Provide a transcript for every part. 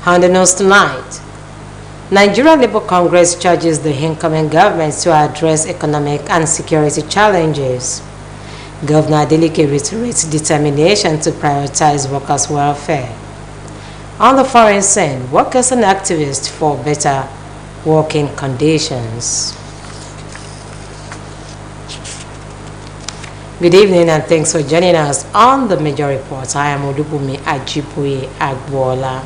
On the news tonight, Nigeria Labour Congress charges the incoming government to address economic and security challenges. Governor Adeleke reiterates determination to prioritize workers' welfare. On the foreign scene, workers and activists for better working conditions. Good evening and thanks for joining us on the Major Report. I am Odubumi Ajiboye Agbola.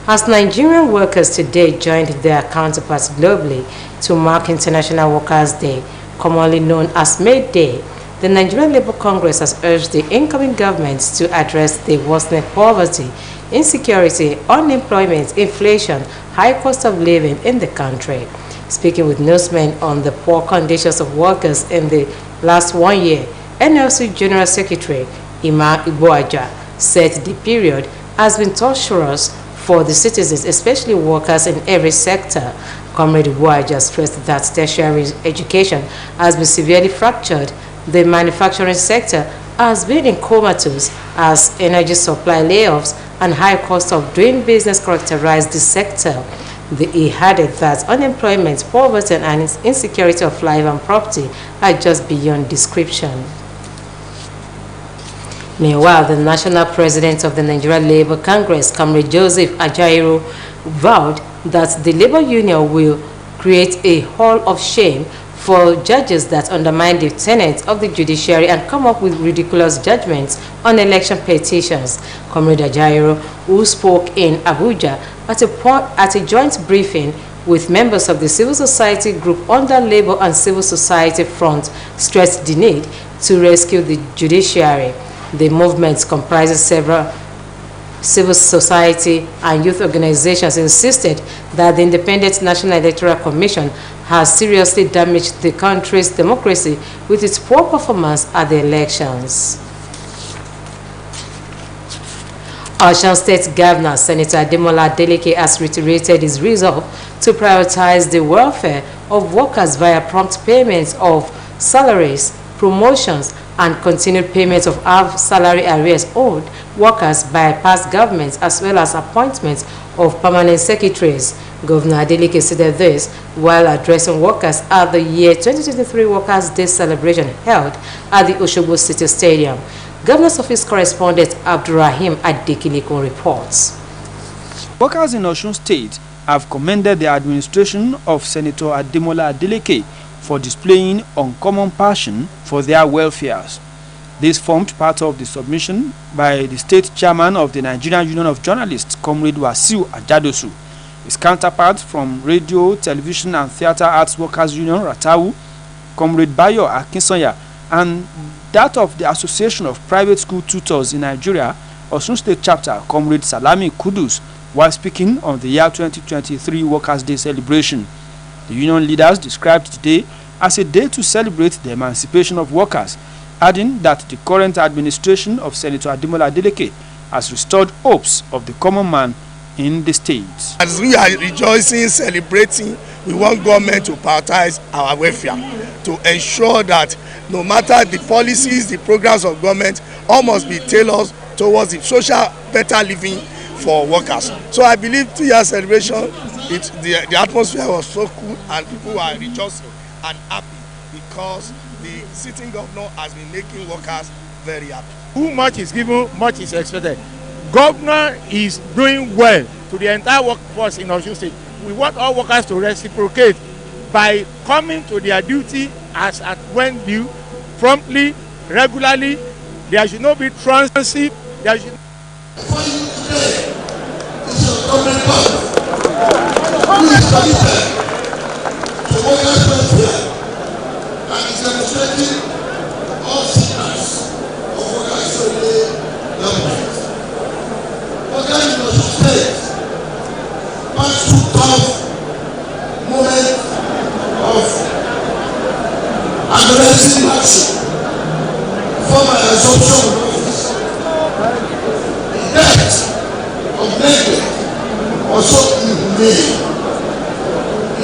As Nigerian workers today joined their counterparts globally to mark International Workers' Day, commonly known as May Day, the Nigerian Labour Congress has urged the incoming government to address the worsening poverty, insecurity, unemployment, inflation, high cost of living in the country. Speaking with newsmen on the poor conditions of workers in the last 1 year, NLC General Secretary Ima Igboaja said the period has been torturous for the citizens, especially workers in every sector. Comrade Igboaja stressed that tertiary education has been severely fractured. The manufacturing sector has been in comatose as energy supply layoffs and high cost of doing business characterize the sector. He added that unemployment, poverty, and insecurity of life and property are just beyond description. Meanwhile, the national president of the Nigeria Labour Congress, Comrade Joseph Ajaero, vowed that the labor union will create a hall of shame for judges that undermine the tenets of the judiciary and come up with ridiculous judgments on election petitions. Comrade Ajaero, who spoke in Abuja at a joint briefing with members of the civil society group under Labour and Civil Society Front, stressed the need to rescue the judiciary. The movement comprises several civil society and youth organizations insisted that the Independent National Electoral Commission has seriously damaged the country's democracy with its poor performance at the elections. Osun State Governor Senator Ademola Adeleke has reiterated his resolve to prioritize the welfare of workers via prompt payments of salaries, promotions, and continued payment of salary arrears owed workers by past governments, as well as appointments of permanent secretaries. Governor Adeleke said this while addressing workers at the year 2023 Workers' Day celebration held at the Osbc City Stadium. Governor's Office correspondent Abdurrahim Adekilikun reports. Workers in Osun State have commended the administration of Senator Ademola Adeleke for displaying uncommon passion for their welfares. This formed part of the submission by the state chairman of the Nigerian Union of Journalists, Comrade Wasiu Ajadosu. His counterparts from Radio, Television and Theatre Arts Workers Union, Ratawu, Comrade Bayo Akinsanya, and that of the Association of Private School Tutors in Nigeria, Osun State Chapter, Comrade Salami Kudus, while speaking on the year 2023 Workers' Day celebration. The union leaders described today as a day to celebrate the emancipation of workers, adding that the current administration of Senator Ademola Adeleke has restored hopes of the common man in the state. As we are rejoicing, celebrating, we want government to prioritize our welfare, to ensure that no matter the policies, the programs of government, all must be tailored towards the social better living for workers. So I believe 2 year celebration, the atmosphere was so cool and people are rejoicing and happy because the sitting governor has been making workers very happy. Who much is given, much is expected. Governor is doing well to the entire workforce in Osun State. We want all workers to reciprocate by coming to their duty as at when due, promptly, regularly. There should not be transit. There should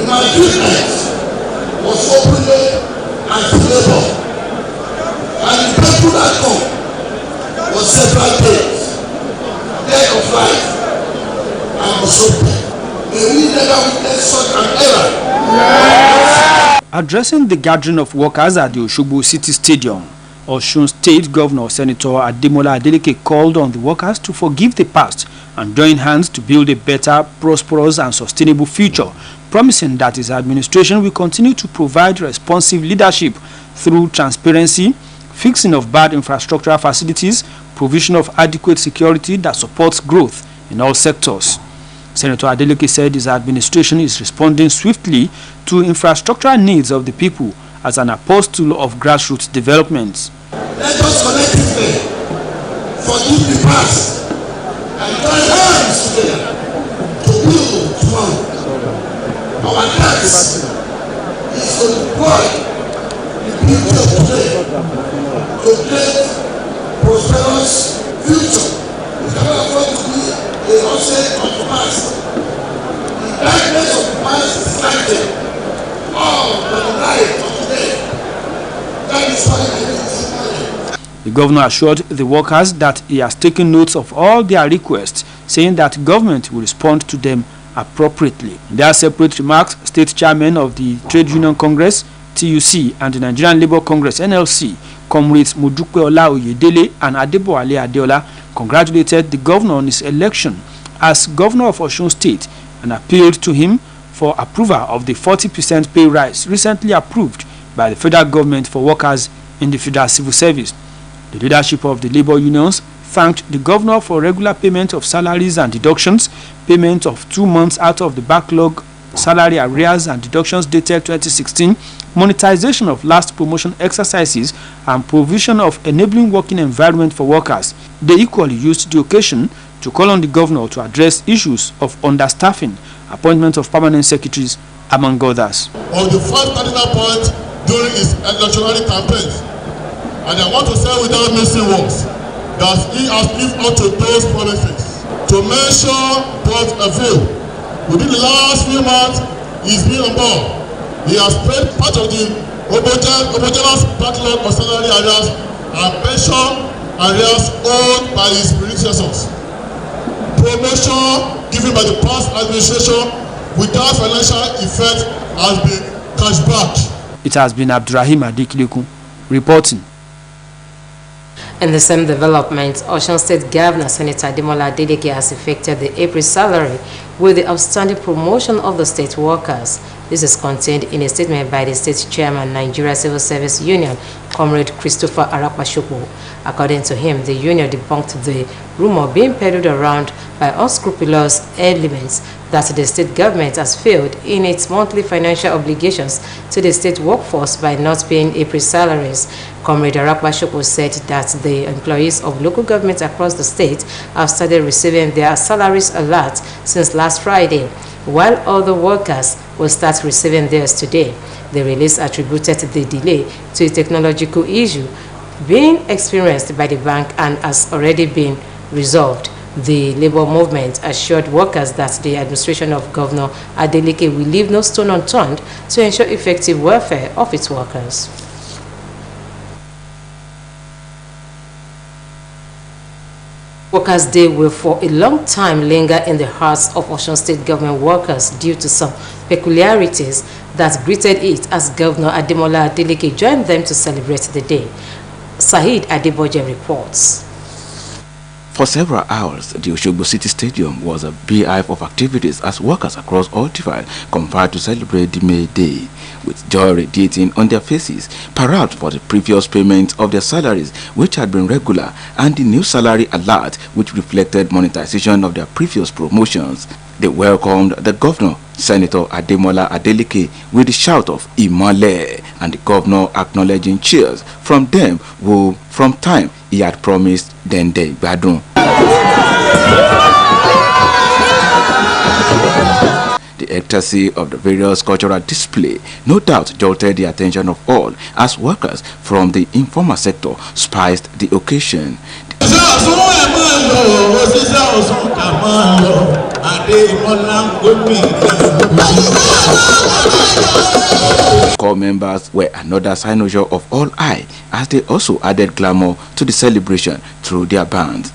my treatment was openly anti-labor, and the painful outcome was several days, death of life, and was Addressing the gathering of workers at the Osogbo City Stadium, Osun State Governor Senator Ademola Adeleke called on the workers to forgive the past and join hands to build a better, prosperous and sustainable future, promising that his administration will continue to provide responsive leadership through transparency, fixing of bad infrastructural facilities, provision of adequate security that supports growth in all sectors. Senator Adeleke said his administration is responding swiftly to infrastructural needs of the people as an apostle of grassroots development. Let us collectively forgive the past and join hands together to build tomorrow. Our task is to deploy the beauty of today to create prosperous future. We cannot afford to be a offset of the past. The darkness of the past is distracted all by the light of today. That is why I need this money. The governor assured the workers that he has taken notes of all their requests, saying that government will respond to them appropriately. In their separate remarks, State Chairman of the Trade Union Congress, TUC, and the Nigerian Labour Congress, NLC, Comrades Modupe Ola Oyedele and Adeboale Adeola, congratulated the governor on his election as governor of Osun State and appealed to him for approval of the 40% pay rise recently approved by the federal government for workers in the federal civil service. The leadership of the labor unions thanked the governor for regular payment of salaries and deductions, payment of 2 months out of the backlog salary arrears and deductions dated 2016, monetization of last promotion exercises, and provision of enabling working environment for workers. They equally used the occasion to call on the governor to address issues of understaffing, appointment of permanent secretaries, among others. On the first cardinal point during his electoral campaign, and I want to say without missing words that he has lived up to those promises. To mention but a few, within the last few months, he's been on board. He has paid part of the homogeneous backlog of salary arrears and pension arrears owed by his predecessors. Promotion given by the past administration without financial effect has been cashed back. It has been Abdurrahim Adikiliku reporting. In the same development, Osun State Governor Senator Ademola Adeleke has effected the April salary with the outstanding promotion of the state workers. This is contained in a statement by the state chairman, Nigeria Civil Service Union, Comrade Christopher Arakpashopo. According to him, the union debunked the rumor being peddled around by unscrupulous elements that the state government has failed in its monthly financial obligations to the state workforce by not paying April salaries. Comrade Arakpashopo said that the employees of local governments across the state have started receiving their salaries alert since last Friday, while other workers will start receiving theirs today. The release attributed the delay to a technological issue being experienced by the bank and has already been resolved. The labor movement assured workers that the administration of Governor Adeleke will leave no stone unturned to ensure effective welfare of its workers. Workers' Day will for a long time linger in the hearts of Osun State government workers due to some peculiarities that greeted it as Governor Ademola Adeleke joined them to celebrate the day. Saheed Adeboje reports. For several hours, the Osogbo City Stadium was a beehive of activities as workers across all divides conspired to celebrate the May Day, with joy radiating on their faces, parade for the previous payment of their salaries, which had been regular, and the new salary alert, which reflected monetization of their previous promotions. They welcomed the governor, Senator Ademola Adeleke, with a shout of Imole, and the governor acknowledging cheers from them who, from time he had promised Dende Badun. The ecstasy of the various cultural display no doubt jolted the attention of all as workers from the informal sector spiced the occasion. Core members were another cynosure of all eye as they also added glamour to the celebration through their bands.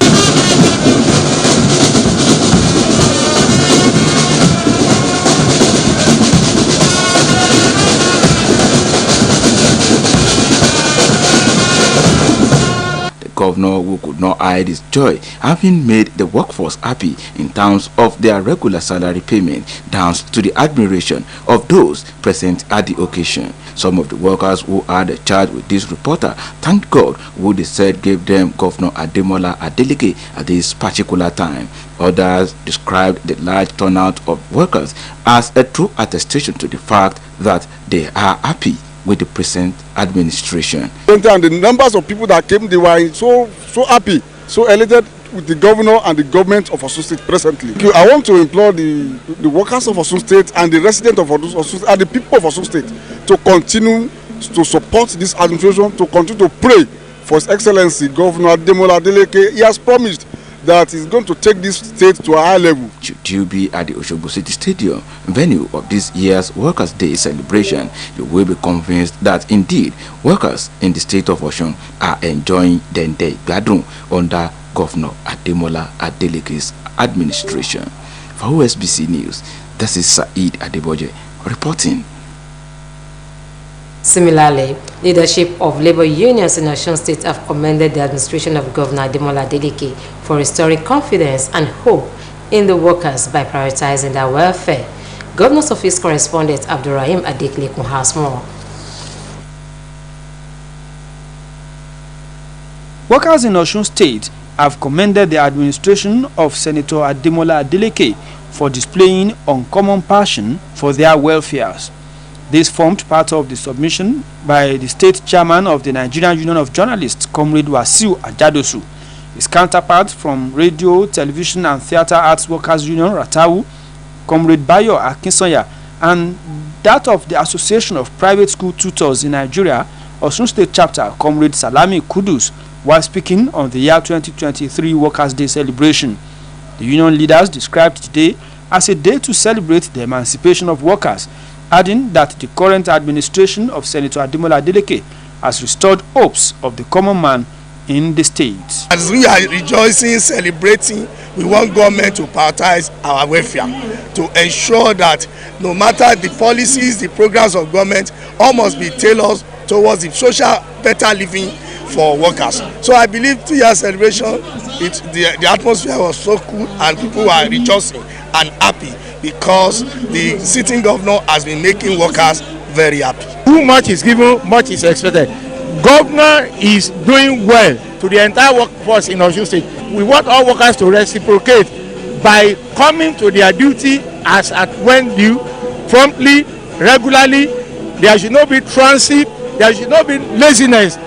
governor, who could not hide his joy, having made the workforce happy in terms of their regular salary payment, down to the admiration of those present at the occasion. Some of the workers who had a charge with this reporter thanked God, who they said gave them Governor Ademola Adeleke at this particular time. Others described the large turnout of workers as a true attestation to the fact that they are happy with the present administration. And the numbers of people that came, they were so happy, so elated with the governor and the government of Osun State presently. I want to implore the workers of Osun State and the residents of Osun State and the people of Osun State to continue to support this administration, to continue to pray for His Excellency Governor Ademola Adeleke. He has promised that he's going to take this state to a high level. Should you be at the Osbc City Stadium, venue of this year's Workers' Day celebration, you will be convinced that indeed workers in the state of Osun are enjoying their day gathering under Governor Ademola Adeleke's administration. For Osbc News, this is Saeed Adeboje reporting. Similarly, leadership of labor unions in Osun State have commended the administration of Governor Ademola Adeleke for restoring confidence and hope in the workers by prioritizing their welfare. Governor's Office correspondent Abdurrahim Adeklekun has more. Workers in Osun State have commended the administration of Senator Ademola Adeleke for displaying uncommon passion for their welfares. This formed part of the submission by the state chairman of the Nigerian Union of Journalists, Comrade Wasiu Ajadosu. His counterpart from Radio, Television and Theatre Arts Workers Union, Ratawu, Comrade Bayo Akinsanya, and that of the Association of Private School Tutors in Nigeria, Osun State Chapter, Comrade Salami Kudus, while speaking on the year 2023 Workers' Day celebration. The union leaders described today as a day to celebrate the emancipation of workers, adding that the current administration of Senator Ademola Adeleke has restored hopes of the common man in the state. As we are rejoicing, celebrating, we want government to prioritize our welfare, to ensure that no matter the policies, the programs of government, all must be tailored towards the social better living for workers. So I believe 2 year celebration, the atmosphere was so cool and people were rejoicing and happy because the sitting governor has been making workers very happy. Too much is given, much is expected. Governor is doing well to the entire workforce in Osun State. We want all workers to reciprocate by coming to their duty as at when due, promptly, regularly. There should not be transit, there should not be laziness.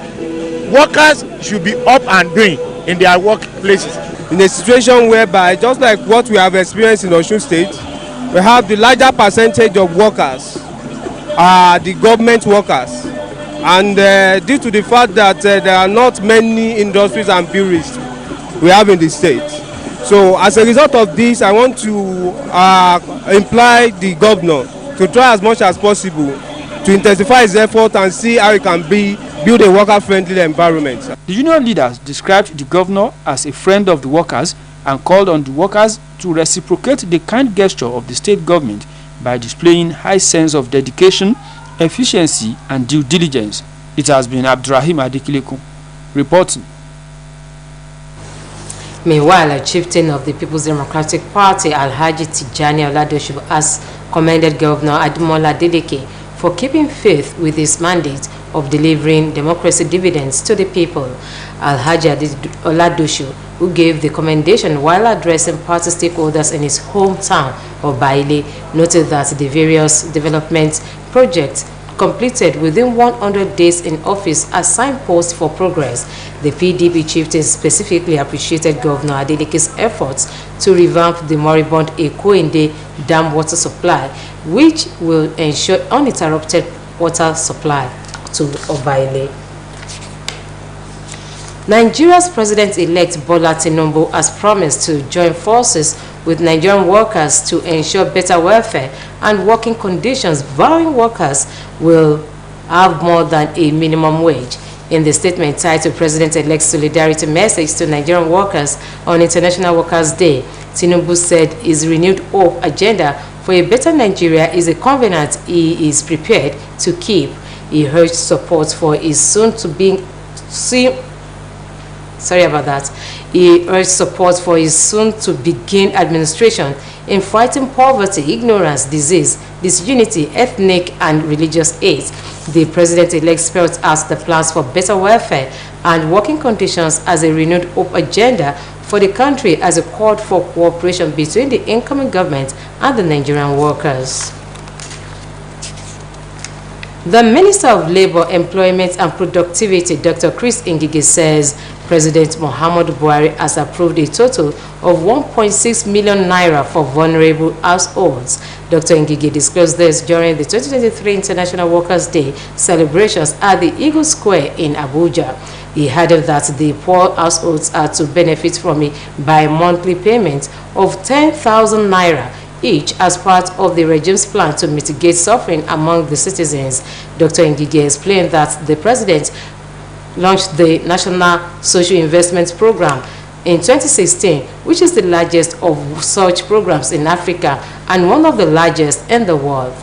Workers should be up and doing in their workplaces. In a situation whereby, just like what we have experienced in Osun State, we have the larger percentage of workers are the government workers, and due to the fact that there are not many industries and breweries we have in the state. So as a result of this, I want to imply the governor to try as much as possible to intensify his effort and see how he can build a worker-friendly environment. The union leaders described the governor as a friend of the workers and called on the workers to reciprocate the kind gesture of the state government by displaying high sense of dedication, efficiency and due diligence. It has been Abdurrahim Adeklekun reporting. Meanwhile, a chieftain of the People's Democratic Party, Alhaji Tijani Oladoshu, has commended Governor Ademola Adeleke for keeping faith with his mandate of delivering democracy dividends to the people. Alhaji Oladoshu, who gave the commendation while addressing party stakeholders in his hometown of Baile, noted that the various development projects completed within 100 days in office are signposts for progress. The PDP chieftain specifically appreciated Governor Adeleke's efforts to revamp the moribund Ekoinde dam water supply, which will ensure uninterrupted water supply to Obaile. Nigeria's President-elect Bola Tinubu has promised to join forces with Nigerian workers to ensure better welfare and working conditions, vowing workers will have more than a minimum wage. In the statement titled President-elect's Solidarity Message to Nigerian Workers on International Workers' Day, Tinubu said his renewed hope agenda for a better Nigeria is a covenant he is prepared to keep. He urged support for his He urged support for his soon-to-begin administration in fighting poverty, ignorance, disease, disunity, ethnic and religious hate. The president-elect spelled out the plans for better welfare and working conditions as a renewed hope agenda for the country as a call for cooperation between the incoming government and the Nigerian workers. The Minister of Labour, Employment and Productivity, Dr. Chris Ngige, says President Muhammadu Buhari has approved a total of 1.6 million naira for vulnerable households. Dr. Ngige disclosed this during the 2023 International Workers' Day celebrations at the Eagle Square in Abuja. He added that the poor households are to benefit from a bi-monthly payment of 10,000 naira each as part of the regime's plan to mitigate suffering among the citizens. Dr. Ngige explained that the president launched the National Social Investment Program in 2016, which is the largest of such programs in Africa and one of the largest in the world.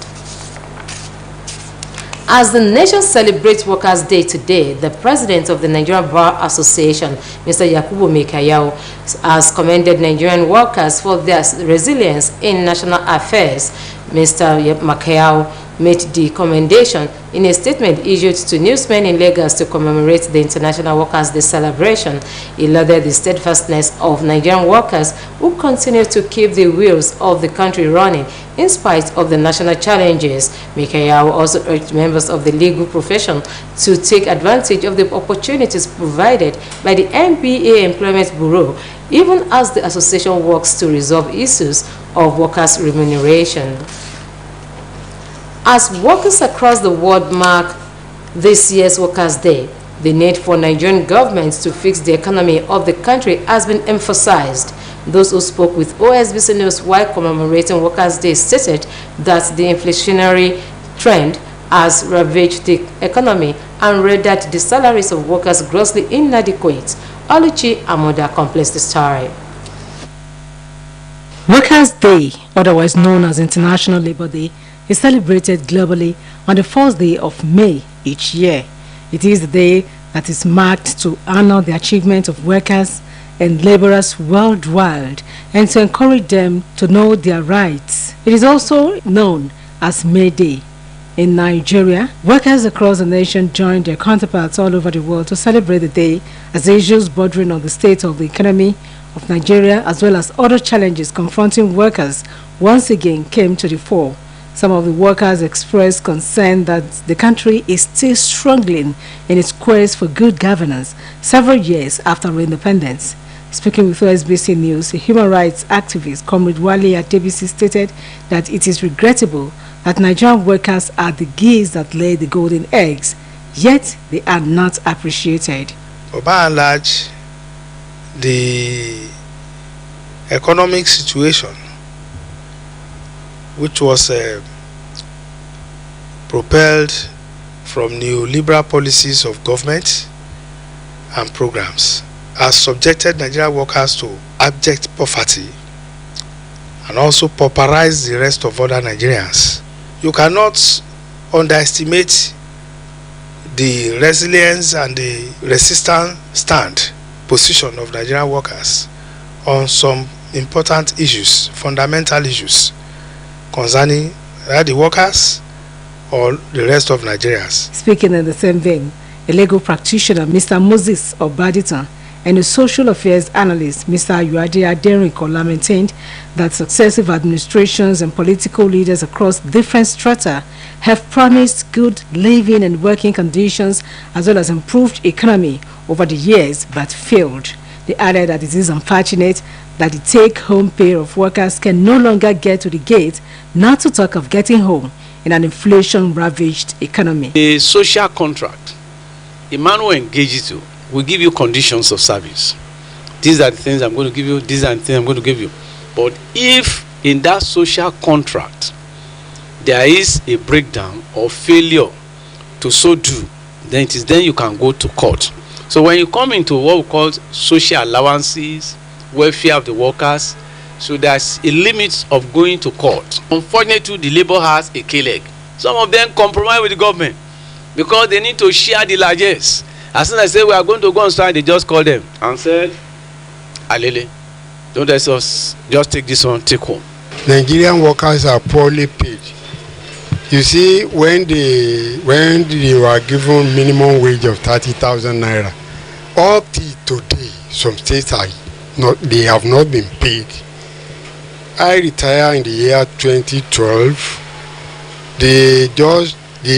As the nation celebrates Workers' Day today, the president of the Nigerian Bar Association, Mr. Yakubu Mekayao, has commended Nigerian workers for their resilience in national affairs. Mr. Mekayao made the commendation in a statement issued to newsmen in Lagos to commemorate the International Workers' Day celebration. He lauded the steadfastness of Nigerian workers who continue to keep the wheels of the country running in spite of the national challenges. Mekayao also urged members of the legal profession to take advantage of the opportunities provided by the NBA Employment Bureau, even as the association works to resolve issues of workers' remuneration. As workers across the world mark this year's Workers' Day, the need for Nigerian government to fix the economy of the country has been emphasized. Those who spoke with OSBC News while commemorating Workers' Day stated that the inflationary trend has ravaged the economy and rendered the salaries of workers grossly inadequate. Oluchi Amoda completes the story. Workers' Day, otherwise known as International Labour Day, is celebrated globally on the first day of May each year. It is the day that is marked to honor the achievement of workers and laborers worldwide and to encourage them to know their rights. It is also known as May Day. In Nigeria, workers across the nation joined their counterparts all over the world to celebrate the day as issues bordering on the state of the economy of Nigeria as well as other challenges confronting workers once again came to the fore. Some of the workers expressed concern that the country is still struggling in its quest for good governance several years after independence. Speaking with Osbc News, a human rights activist, Comrade Wale Adebisi, stated that it is regrettable that Nigerian workers are the geese that lay the golden eggs, yet they are not appreciated. By and large, the economic situation, which was propelled from neoliberal policies of government and programs, has subjected Nigerian workers to abject poverty and also pauperized the rest of other Nigerians. You cannot underestimate the resilience and the resistant position of Nigerian workers on some important issues, fundamental issues concerning the workers or the rest of Nigerians. Speaking in the same vein, a legal practitioner, Mr. Moses Obaditan, and a social affairs analyst, Mr. Ayuade Aderinkola, maintained that successive administrations and political leaders across different strata have promised good living and working conditions as well as improved economy over the years but failed. They added that it is unfortunate that the take-home pay of workers can no longer get to the gate, not to talk of getting home in an inflation-ravaged economy. A social contract, a man who engages you will give you conditions of service. These are the things I'm going to give you, these are the things I'm going to give you. But if in that social contract there is a breakdown or failure to so do, then it is then you can go to court. So when you come into what we call social allowances, welfare of the workers, so there's a limit of going to court. Unfortunately, the labor has a K-leg. Some of them compromise with the government because they need to share the largesse. As soon as they say we are going to go on strike, they just call them and said, Alele, don't let us just take this one, take home. Nigerian workers are poorly paid. You see, when they were given minimum wage of 30,000 naira, up till today, some states they have not been paid. I retired in the year 2012.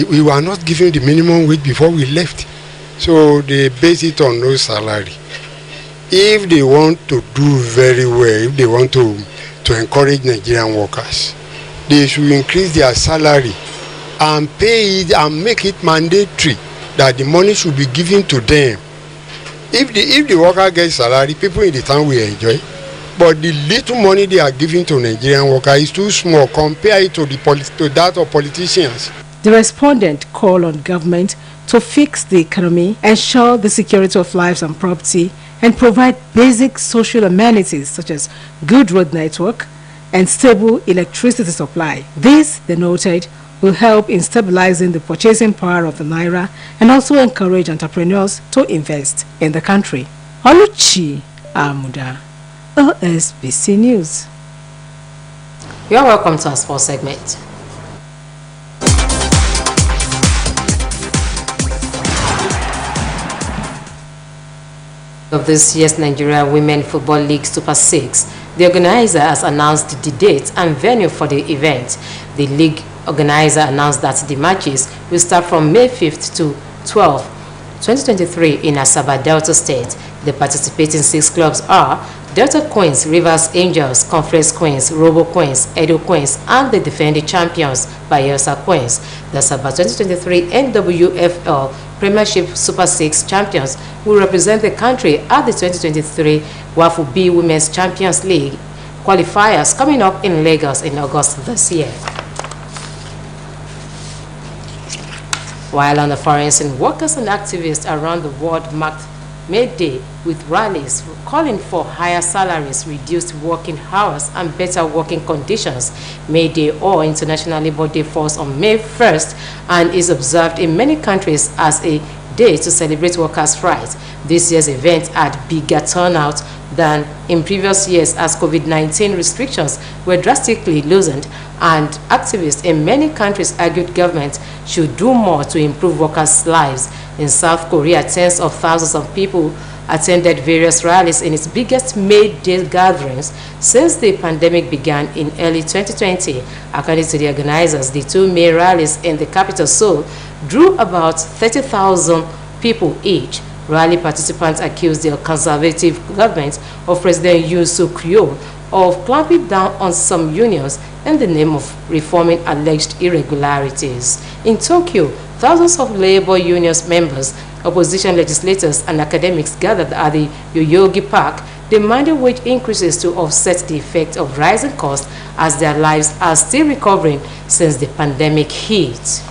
We were not given the minimum wage before we left, so they base it on no salary. If they want to do very well, if they want to encourage Nigerian workers, they should increase their salary and pay it and make it mandatory that the money should be given to them. If the worker gets salary, people in the town will enjoy. But the little money they are giving to Nigerian workers is too small. Compare it to that of politicians. The respondent called on government to fix the economy, ensure the security of lives and property, and provide basic social amenities such as good road network and stable electricity supply. This, they noted, will help in stabilizing the purchasing power of the naira and also encourage entrepreneurs to invest in the country. Oluchi Amuda, Osbc News. You are welcome to our sports segment. Of this year's Nigeria Women Football League Super 6, the organizer has announced the date and venue for the event. The league organizer announced that the matches will start from May 5th to 12th, 2023 in Asaba, Delta State. The participating 6 clubs are Delta Queens, Rivers Angels, Conference Queens, Robo Queens, Edo Queens, and the defending champions, Bayelsa Queens. The Asaba 2023 NWFL Premiership Super 6 champions will represent the country at the 2023 WAFU B Women's Champions League qualifiers coming up in Lagos in August this year. While on the foreign scene, workers and activists around the world marked May Day with rallies calling for higher salaries, reduced working hours, and better working conditions. May Day, or International Labour Day, falls on May 1st and is observed in many countries as a day to celebrate workers' rights. This year's event had bigger turnout than in previous years as COVID-19 restrictions were drastically loosened, and activists in many countries argued government should do more to improve workers' lives. In South Korea, tens of thousands of people attended various rallies in its biggest May Day gatherings since the pandemic began in early 2020. According to the organizers, the 2 May rallies in the capital Seoul drew about 30,000 people each. Rally participants accused the conservative government of President Yoon Suk-yeol of clamping down on some unions in the name of reforming alleged irregularities. In Tokyo, thousands of labor unions members, opposition legislators, and academics gathered at the Yoyogi Park, demanding wage increases to offset the effect of rising costs as their lives are still recovering since the pandemic hit.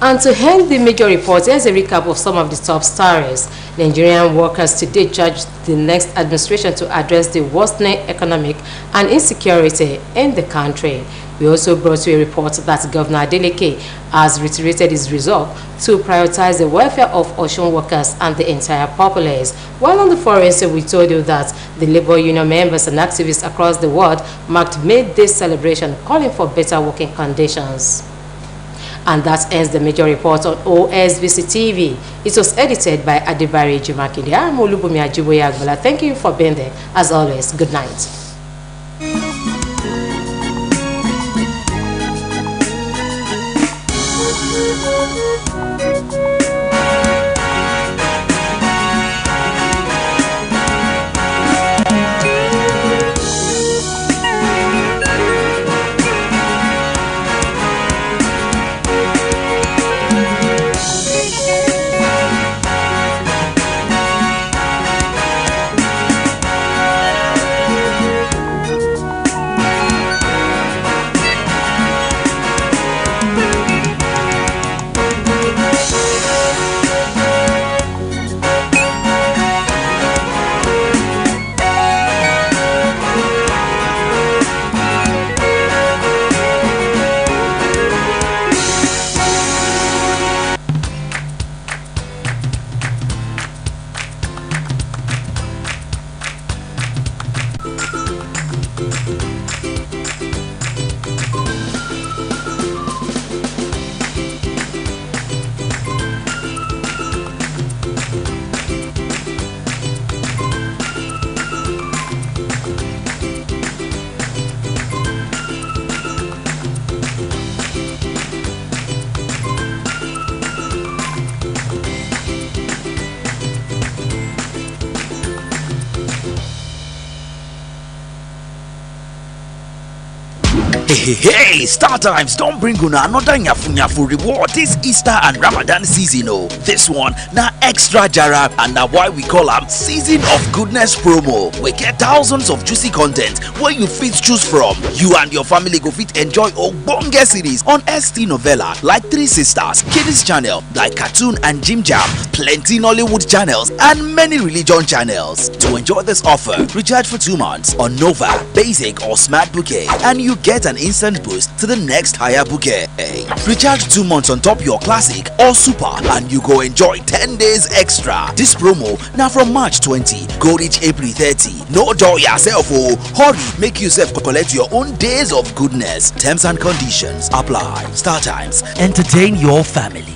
And to end the major report, here's a recap of some of the top stories. Nigerian workers today charged the next administration to address the worsening economic and insecurity in the country. We also brought you a report that Governor Adeleke has reiterated his resolve to prioritize the welfare of Osun workers and the entire populace. While on the foreign scene, we told you that the labor union members and activists across the world marked May Day celebration, calling for better working conditions. And that ends the major report on OSBC TV. It was edited by Adibari Jimakide. I'm Olubumi Ajiboye Agbola. Thank you for being there. As always, good night. Hey, Star Times don't bring una another nyafu reward this Easter and Ramadan season. Oh, this one now extra jara, and now why we call am Season of Goodness promo. We get thousands of juicy content where you fit choose from. You and your family go fit enjoy ogbonge series on ST Novella like Three Sisters, Kiddies Channel like Cartoon and Jim Jam, plenty Nollywood channels and many religion channels. To enjoy this offer, recharge for 2 months on Nova, Basic or Smart Bouquet, and you get an instant boost to the next higher bouquet. Recharge 2 months on top your classic or super and you go enjoy 10 days extra. This promo now from March 20 go reach April 30. No door yourself, oh, hurry, make yourself collect your own days of goodness. Terms and conditions apply. Star Times, entertain your family.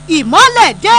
ìmọ́lẹ̀ dé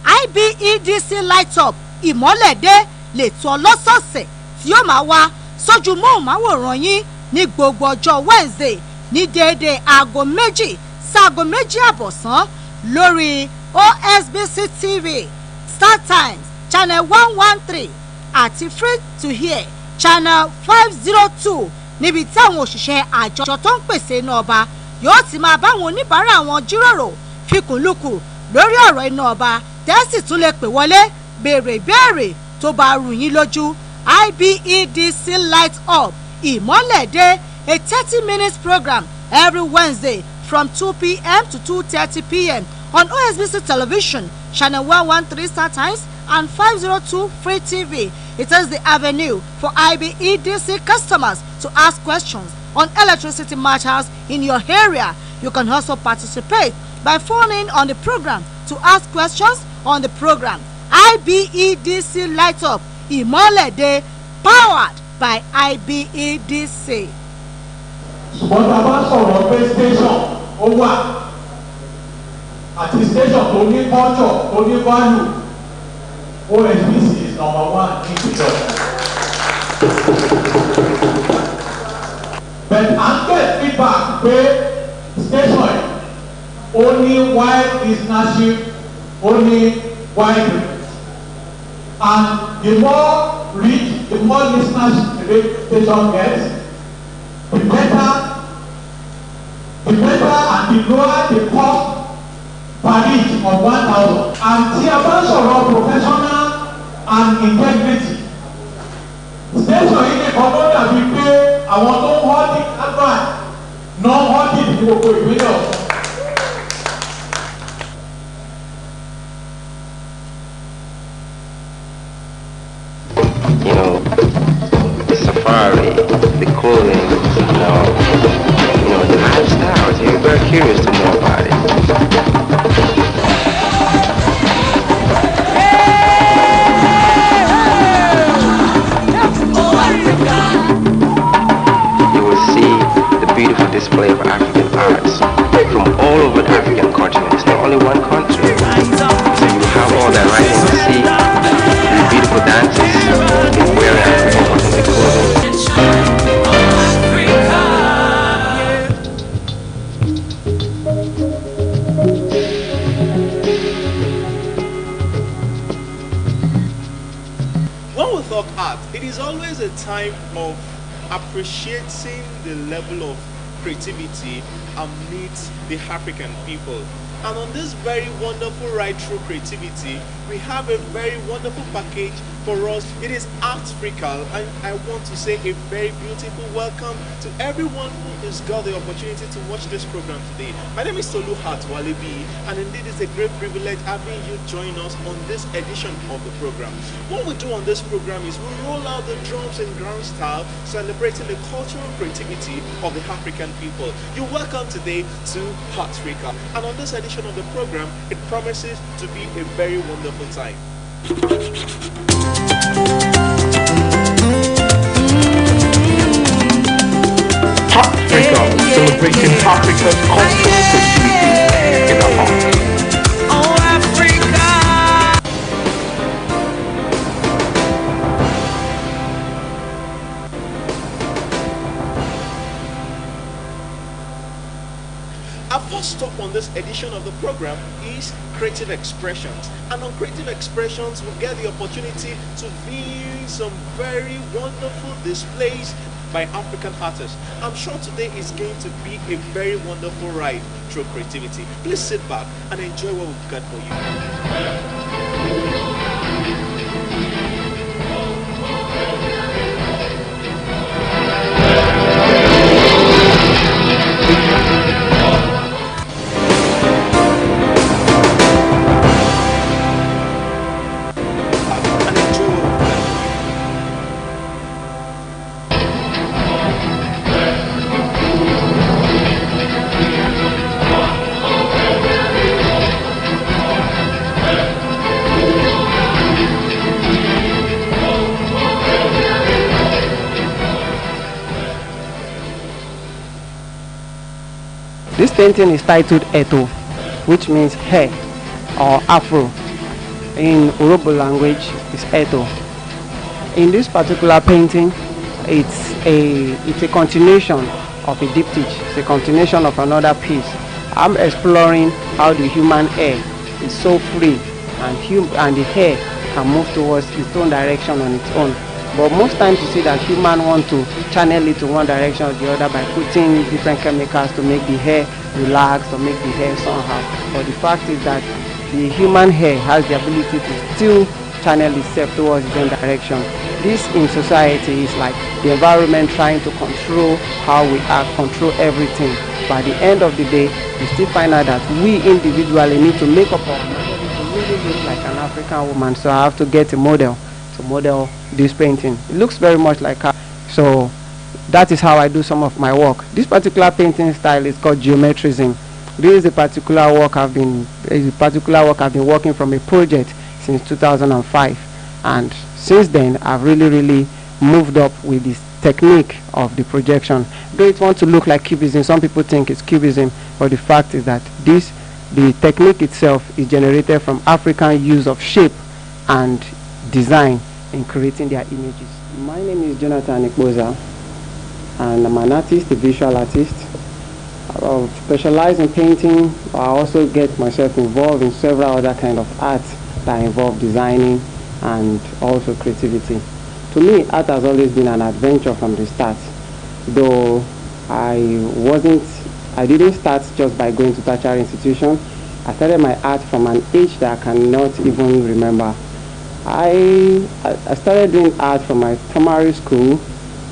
IBEDC light up ìmọ́lẹ̀ dé lètò ọlọ́sọ̀ọ̀sẹ̀ tí yóò máa wá sójú móhùnmáwòrán yín ní gbogbo ọjọ́ Wednesday ní déédéé aago 2 sáago 2:30 lórí Osbc TV, Star Times channel 113 àti free to hear channel 502 níbi tí àwọn òṣìṣẹ́ àjọ tó ń pèsè iná ọba yóò ti máa bá àwọn oníbàárà wọn jíròrò fikùnlukù lórí ọ̀rọ̀ iná ọba tẹ́sì tún lè pè wọlé béèrè ìbéèrè tó bá rú yín lójú. IBEDC light up ìmọ́lẹ̀ dé, a 30-minute program every Wednesday from 2 p.m. to 2:30 p.m. on OSBC television channel 113 Star Times and 502 Free TV. It is the avenue for IBEDC customers to ask questions on electricity matters in your area. You can also participate by phoning on the program to ask questions on the program. IBEDC light up ìmọ́lẹ̀ dé, powered by IBEDC. ṣùgbọ́n tá a bá sọ̀rọ̀ pé station ó wà àti station tó ní culture tó ní value, OSBC is number 1 ní ìjọ. But I get feedback pé station only wide listenership, only wide reach. And the more reach, the more listeners the station gets, the better and the lower the cost per reach of 1,000. And tí a bá sọ̀rọ̀ professional and integrity, station yìí nìkan ló dàbí pé àwọn tó ń họ́ọ̀dì kábàá náà họ́ọ̀dì ní gbogbo ìpínlẹ̀ ọ̀sán. The safari, the clothing, the lifestyles. You're very curious to know about it. You will see the beautiful display of African arts from all over the African continent. It's not only one country. So you have all that right in to see the beautiful dances, the wearing African authentic clothing. When we talk art, it is always a time of appreciating the level of creativity amidst the African people. And on this very wonderful ride through creativity, we have a very wonderful package for us. It is Africa, and I want to say a very beautiful welcome to everyone who has got the opportunity to watch this program today. My name is Tolu Hatwalebi, and indeed it's a great privilege having you join us on this edition of the program. What we do on this program is we roll out the drums in grand style, celebrating the cultural creativity of the African people. You're welcome today to Africa, and on this edition of the program, it promises to be a very wonderful time. Top 3 making Africa's cultural festivities in the heart. Our first stop on this edition of the program is Creative Expressions. And on Creative Expressions, we'll get the opportunity to view some very wonderful displays by African artists. I'm sure today is going to be a very wonderful ride through creativity. Please sit back and enjoy what we've got for you. This painting is titled Eto, which means hair or afro. In Urhobo language, it's Eto. In this particular painting, it's a continuation of a diptych. It's a continuation of another piece. I'm exploring how the human hair is so free and the hair can move towards its own direction on its own. But most times you see that humans want to channel it to one direction or the other by putting different chemicals to make the hair relax or make the hair somehow. But the fact is that the human hair has the ability to still channel itself towards its own direction. This in society is like the environment trying to control how we act, control everything. By the end of the day, we still find out that we individually need to make up our mind to really look like an African woman. So I have to get a model to model this painting. It looks very much like her. So that is how I do some of my work. This particular painting style is called geometrism. This is a particular work I've been working from a project since 2005, and since then I've really moved up with this technique of the projection. Though it wants to look like cubism, some people think it's cubism, but the fact is that the technique itself is generated from African use of shape and design in creating their images. My name is Jonathan Ikboza, and I'm an artist, a visual artist. I specialize in painting. I also get myself involved in several other kind of arts that involve designing and also creativity. To me, art has always been an adventure from the start. Though I didn't start just by going to tertiary institution. I started my art from an age that I cannot even remember. I started doing art from my primary school,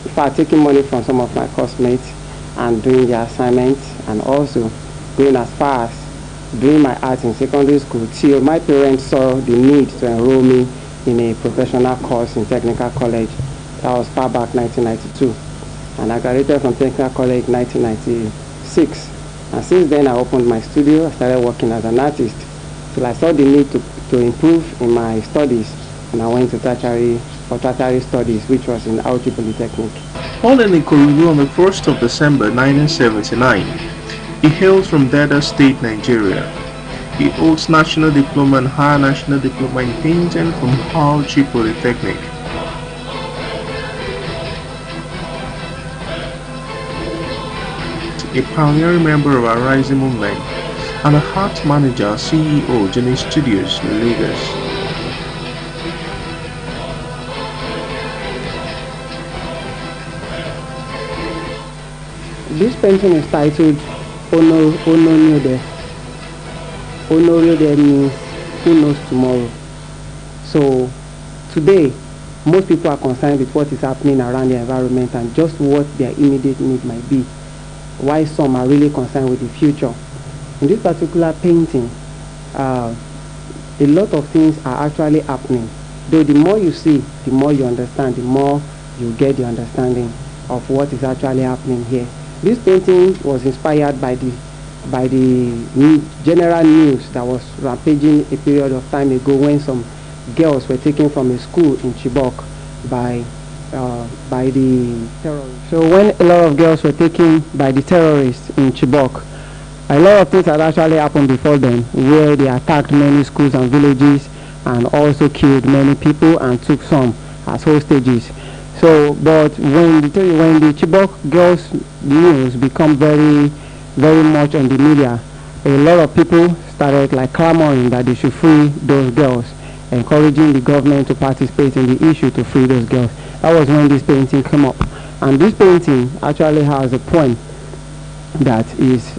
before taking money from some of my classmates and doing the assignments, and also going as far as doing my art in secondary school till my parents saw the need to enroll me in a professional course in technical college. That was far back 1992, and I graduated from technical college 1996. And since then I opened my studio. I started working as an artist till I saw the need to improve in my studies, and I went to tertiary studies, which was in Auchi Polytechnic. Born in Ikorodu on the 1st of December 1979, he hails from Delta State, Nigeria. He holds National Diploma and Higher National Diploma in Painting from Auchi Polytechnic. A pioneering member of our Rising Movement and a art manager, CEO, Jenny Studios, Lagos. This painting is titled Ononyode. Ononyode means who knows tomorrow. So today, most people are concerned with what is happening around the environment and just what their immediate need might be, while some are really concerned with the future. In this particular painting, a lot of things are actually happening. Though the more you see, the more you understand, the more you get the understanding of what is actually happening here. This painting was inspired by the general news that was rampaging a period of time ago when some girls were taken from a school in Chibok by by the terrorists. So when a lot of girls were taken by the terrorists in Chibok, a lot of things had actually happened before then, where they attacked many schools and villages and also killed many people and took some as hostages. So, but when the Chibok girls news become very, very much on the media, a lot of people started like clamoring that they should free those girls, encouraging the government to participate in the issue to free those girls. That was when this painting came up. And this painting actually has a poem that is